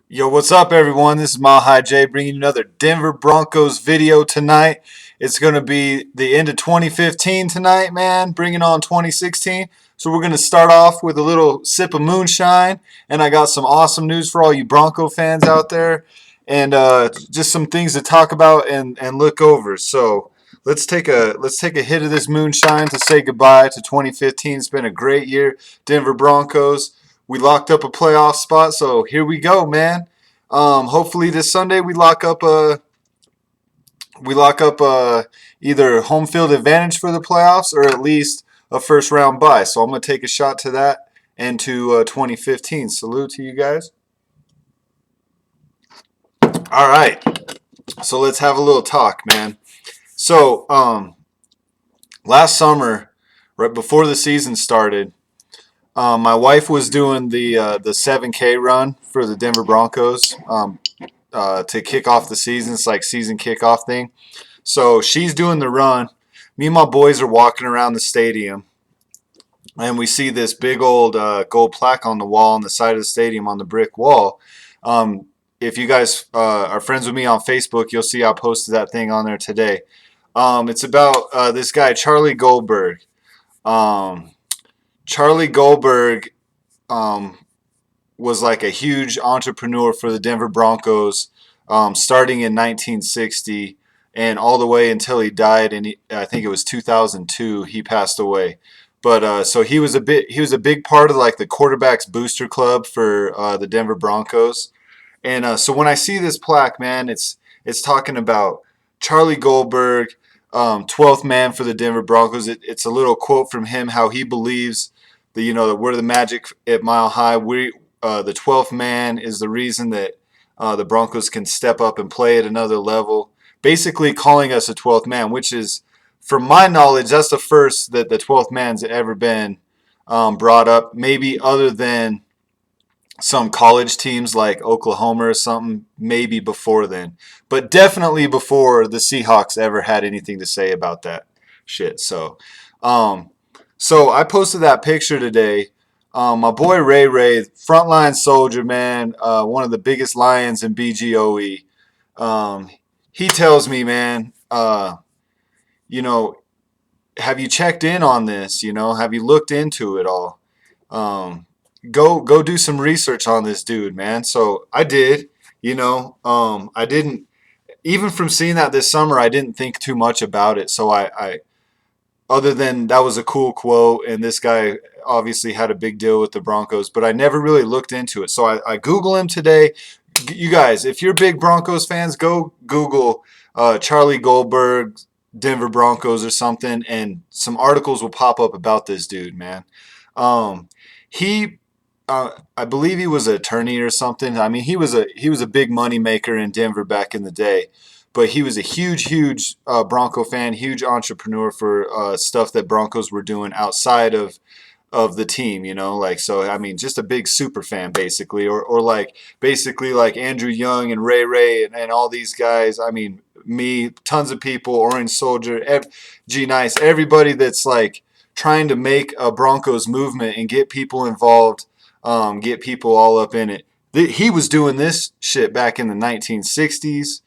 Yo, what's up, everyone? This is MIlehighjay bringing you another Denver Broncos video tonight. It's going to be the end of 2015 tonight, man, bringing on 2016. So we're going to start off with a little sip of moonshine, and I got some awesome news for all you Bronco fans out there, and just some things to talk about and look over. So let's take a hit of this moonshine to say goodbye to 2015. It's been a great year, Denver Broncos. We locked up a playoff spot, so here we go, man. Hopefully this Sunday we lock up either home field advantage for the playoffs or at least a first round bye. So I'm gonna take a shot to that and to 2015. Salute to you guys. All right, so let's have a little talk, man. So last summer, right before the season started, my wife was doing the 7K run for the Denver Broncos to kick off the season. It's like season kickoff thing. So she's doing the run. Me and my boys are walking around the stadium, and we see this big old gold plaque on the wall on the side of the stadium on the brick wall. If you guys are friends with me on Facebook, you'll see I posted that thing on there today. It's about this guy, Charlie Goldberg. Um, Charlie Goldberg um, was like a huge entrepreneur for the Denver Broncos, starting in 1960 and all the way until he died. And I think it was 2002 he passed away. But so he was a big part of like the quarterbacks booster club for the Denver Broncos. And so when I see this plaque, man, it's talking about Charlie Goldberg, 12th man for the Denver Broncos. It's a little quote from him how he believes that that we're the magic at Mile High. The 12th man is the reason that the Broncos can step up and play at another level. Basically calling us a 12th man, which is, from my knowledge, that's the first that the 12th man's ever been brought up. Maybe other than some college teams like Oklahoma or something, maybe before then. But definitely before the Seahawks ever had anything to say about that shit. Um, so I posted that picture today. My boy Ray, frontline soldier, man, one of the biggest lions in BGOE. Um, he tells me, man, you know, have you checked in on this? Have you looked into it all? Um, go do some research on this dude, man. So I did. I didn't, even from seeing that this summer, I didn't think too much about it. So I other than that was a cool quote, and this guy obviously had a big deal with the Broncos, but I never really looked into it. So I Google him today. You guys, if you're big Broncos fans, go Google Charlie Goldberg, Denver Broncos or something, and some articles will pop up about this dude, man. Um, he, I believe he was an attorney or something. I mean, he was a big money maker in Denver back in the day, but he was a huge Bronco fan, huge entrepreneur for stuff that Broncos were doing outside of the team, like, so I mean, just a big super fan basically, or like basically like Andrew Young and Ray and all these guys. I mean, me, tons of people, Orange Soldier, G Nice, everybody that's like trying to make a Broncos movement and get people involved, get people all up in it. He was doing this shit back in the 1960s.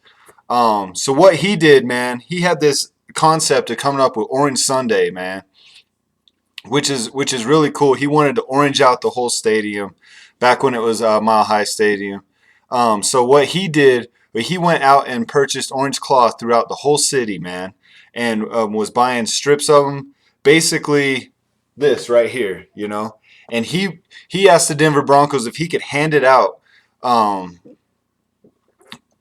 So what he did, man, he had this concept of coming up with Orange Sunday, man, which is really cool. He wanted to orange out the whole stadium back when it was Mile High Stadium. So what he did, he went out and purchased orange cloth throughout the whole city, man, and was buying strips of them. Basically, this right here, And he asked the Denver Broncos if he could hand it out. Um,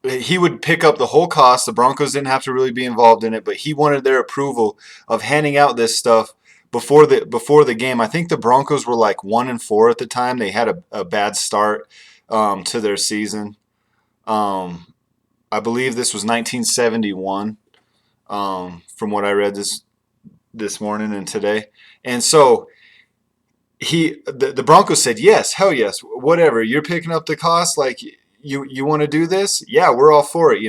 he would pick up the whole cost. The Broncos didn't have to really be involved in it, but he wanted their approval of handing out this stuff before the game. I think the Broncos were like 1-4 at the time. They had a bad start to their season. I believe this was 1971, from what I read this morning and today. And so the Broncos said, yes, hell yes, whatever. You're picking up the cost, like you want to do this? Yeah, we're all for it,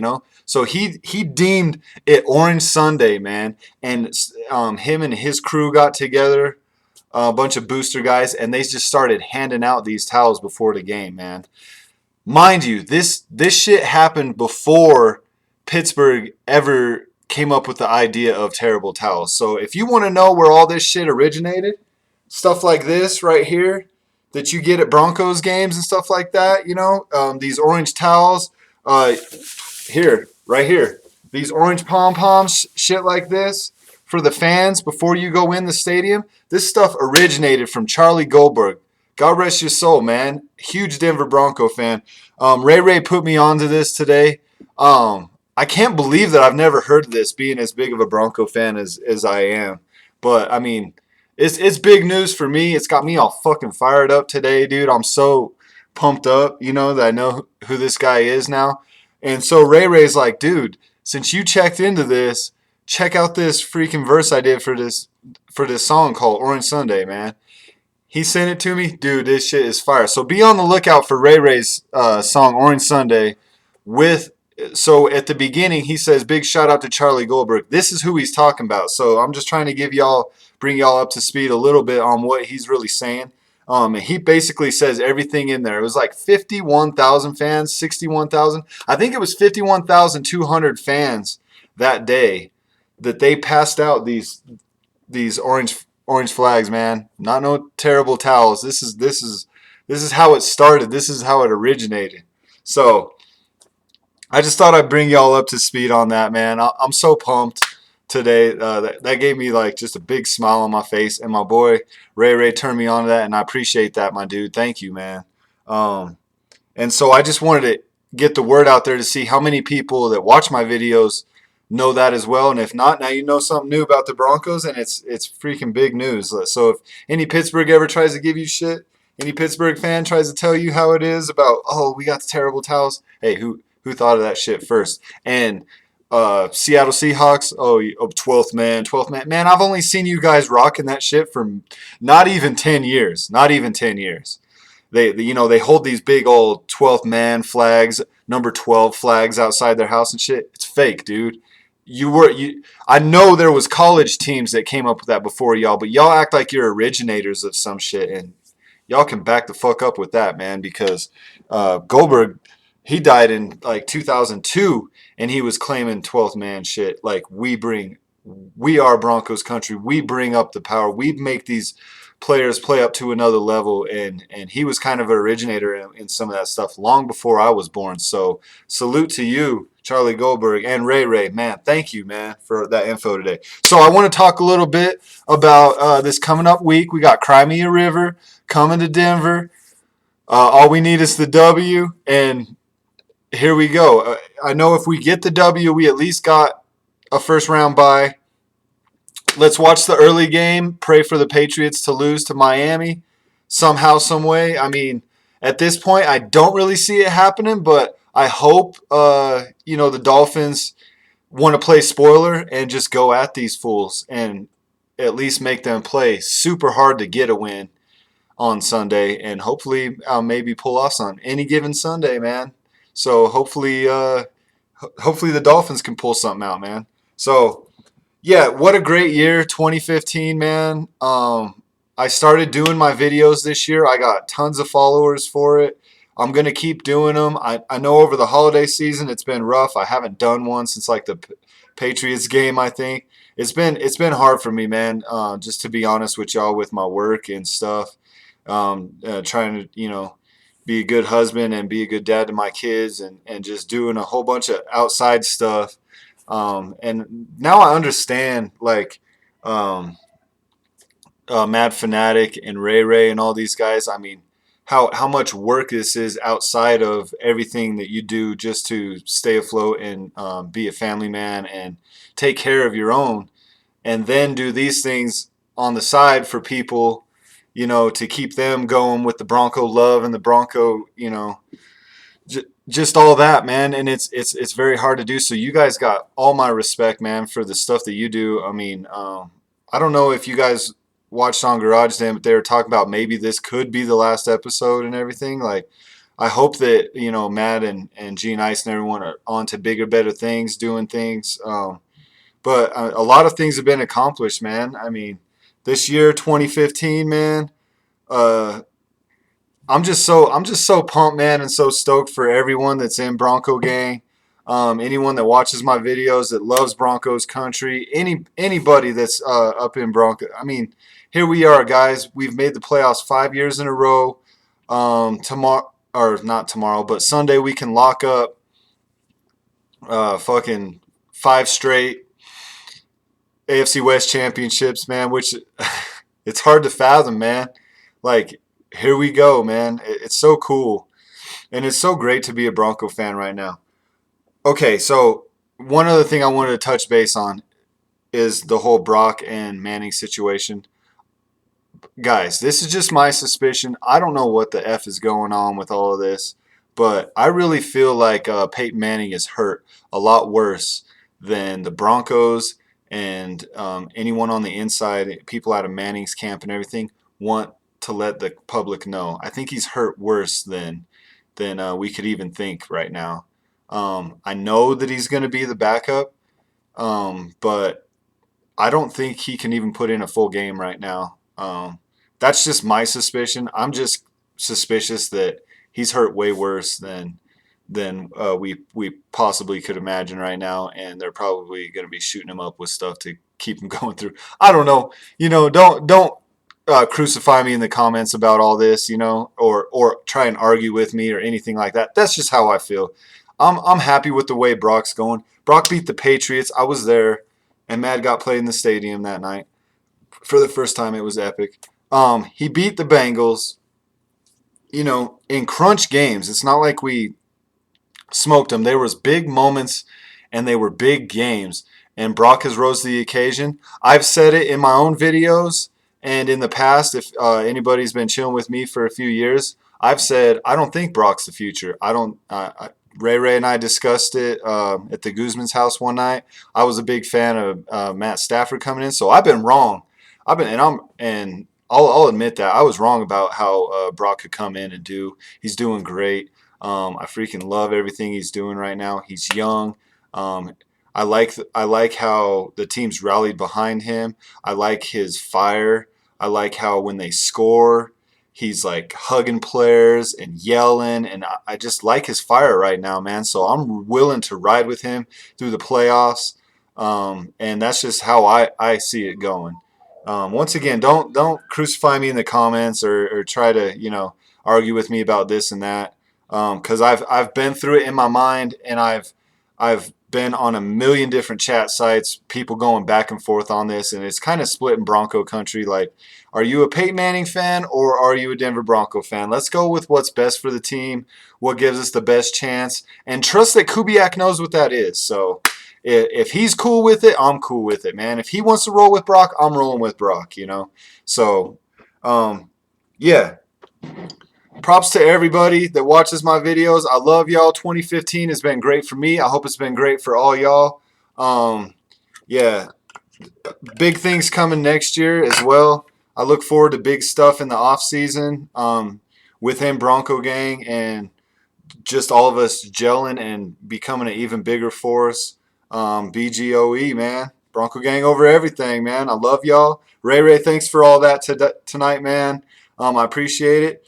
So he deemed it Orange Sunday, man, and him and his crew got together, a bunch of booster guys, and they just started handing out these towels before the game, man. mind you, this shit happened before Pittsburgh ever came up with the idea of terrible towels. So if you want to know where all this shit originated, stuff like this right here that you get at Broncos games and stuff like that, these orange towels, uh, here, right here, these orange pom poms, shit like this for the fans before you go in the stadium. This stuff originated from Charlie Goldberg. God rest your soul, man. Huge Denver Bronco fan. Ray put me onto this today. I can't believe that I've never heard of this, being as big of a Bronco fan as I am. But I mean, it's big news for me. It's got me all fucking fired up today, dude. I'm so pumped up, that I know who this guy is now. And so Ray's like, dude, since you checked into this, check out this freaking verse I did for this song called Orange Sunday, man. He sent it to me. Dude, this shit is fire. So be on the lookout for Ray's song Orange Sunday so at the beginning he says, big shout out to Charlie Goldberg. This is who he's talking about. So I'm just trying to bring y'all up to speed a little bit on what he's really saying. And he basically says everything in there. It was like 51,000 fans, 61,000. I think it was 51,200 fans that day that they passed out these orange flags, man. Not no terrible towels. This is how it started. This is how it originated. So I just thought I'd bring y'all up to speed on that, man. I'm so pumped today. That gave me like just a big smile on my face, and my boy Ray turned me on to that, and I appreciate that, my dude. Thank you, man. And so I just wanted to get the word out there to see how many people that watch my videos know that as well. And if not, now you know something new about the Broncos, and it's freaking big news. So if any Pittsburgh ever tries to give you shit, any Pittsburgh fan tries to tell you how it is about, oh, we got the terrible towels. Hey, who thought of that shit first? And Seattle Seahawks, 12th man. Man, I've only seen you guys rocking that shit for not even 10 years. Not even 10 years. They hold these big old 12th man flags, number 12 flags outside their house and shit. It's fake, dude. I know there was college teams that came up with that before y'all, but y'all act like you're originators of some shit, and y'all can back the fuck up with that, man, because Goldberg, he died in like 2002, and he was claiming 12th man shit. Like, we are Broncos country. We bring up the power. We make these players play up to another level, and he was kind of an originator in some of that stuff long before I was born. So salute to you, Charlie Goldberg, and Ray. Man, thank you, man, for that info today. So I want to talk a little bit about this coming up week. We got Crimea River coming to Denver. All we need is the W, and here we go. I know if we get the W, we at least got a first round bye. Let's watch the early game. Pray for the Patriots to lose to Miami somehow, some way. I mean, at this point, I don't really see it happening, but I hope, the Dolphins want to play spoiler and just go at these fools and at least make them play super hard to get a win on Sunday, and hopefully maybe pull off on any given Sunday, man. So hopefully the Dolphins can pull something out, man. So yeah, what a great year, 2015, man. I started doing my videos this year. I got tons of followers for it. I'm going to keep doing them. I know over the holiday season it's been rough. I haven't done one since like the Patriots game, I think. It's been hard for me, man, just to be honest with y'all, with my work and stuff. Trying to, be a good husband and be a good dad to my kids, and just doing a whole bunch of outside stuff. And now I understand, like, Mad Fanatic and Ray and all these guys. I mean, how much work this is outside of everything that you do just to stay afloat and be a family man and take care of your own, and then do these things on the side for people, to keep them going with the Bronco love and the Bronco, just all that, man. And it's very hard to do. So you guys got all my respect, man, for the stuff that you do. I mean, I don't know if you guys watched on Garage Den, but they were talking about maybe this could be the last episode and everything. Like, I hope that, Matt and Gene Ice and everyone are on to bigger, better things, doing things. But a lot of things have been accomplished, man. I mean, this year, 2015, man, I'm just so pumped, man, and so stoked for everyone that's in Bronco gang. Anyone that watches my videos that loves Broncos country, anybody that's up in Bronco. I mean, here we are, guys. We've made the playoffs 5 years in a row. Tomorrow, or not tomorrow, but Sunday we can lock up fucking five straight AFC West championships, man. Which it's hard to fathom, man. Like, here we go, man. It's so cool. And it's so great to be a Bronco fan right now. Okay, so one other thing I wanted to touch base on is the whole Brock and Manning situation. Guys, this is just my suspicion. I don't know what the F is going on with all of this, but I really feel like Peyton Manning is hurt a lot worse than the Broncos and anyone on the inside, people out of Manning's camp and everything, want to let the public know. I think he's hurt worse than we could even think right now. I know that he's going to be the backup, but I don't think he can even put in a full game right now. That's just my suspicion. I'm just suspicious that he's hurt way worse than we possibly could imagine right now, and they're probably going to be shooting him up with stuff to keep him going through. I don't know. Don't crucify me in the comments about all this, or try and argue with me or anything like that. That's just how I feel. I'm happy with the way Brock's going. Brock beat the Patriots. I was there, and Mad got played in the stadium that night for the first time. It was epic. He beat the Bengals, in crunch games. It's not like we smoked them. There was big moments, and they were big games, and Brock has rose to the occasion. I've said it in my own videos and in the past. If anybody's been chilling with me for a few years, I've said I don't think Brock's the future. I don't. Ray and I discussed it at the Guzman's house one night. I was a big fan of Matt Stafford coming in, so I've been wrong. I'll admit that I was wrong about how Brock could come in and do. He's doing great. I freaking love everything he's doing right now. He's young. I like how the team's rallied behind him. I like his fire. I like how when they score, he's like hugging players and yelling, and I just like his fire right now, man. So I'm willing to ride with him through the playoffs, and that's just how I see it going. Once again, don't crucify me in the comments or try to argue with me about this and that, because I've been through it in my mind, and I've been on a million different chat sites, people going back and forth on this, and it's kind of split in Bronco country. Like, are you a Peyton Manning fan or are you a Denver Bronco fan? Let's go with what's best for the team, what gives us the best chance, and trust that Kubiak knows what that is. So if he's cool with it, I'm cool with it, man. If he wants to roll with Brock, I'm rolling with Brock, So, yeah. Props to everybody that watches my videos. I love y'all. 2015 has been great for me. I hope it's been great for all y'all. Yeah, big things coming next year as well. I look forward to big stuff in the off season within Bronco Gang, and just all of us gelling and becoming an even bigger force. BGOE, man. Bronco Gang over everything, man. I love y'all. Ray, thanks for all that tonight, man. I appreciate it.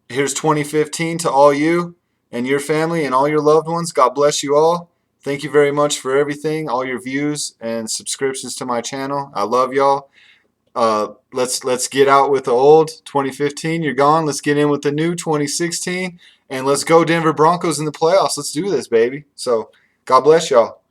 Here's 2015 to all you and your family and all your loved ones. God bless you all. Thank you very much for everything, all your views and subscriptions to my channel. I love y'all. Let's get out with the old 2015. You're gone. Let's get in with the new 2016, and let's go Denver Broncos in the playoffs. Let's do this, baby. So God bless y'all.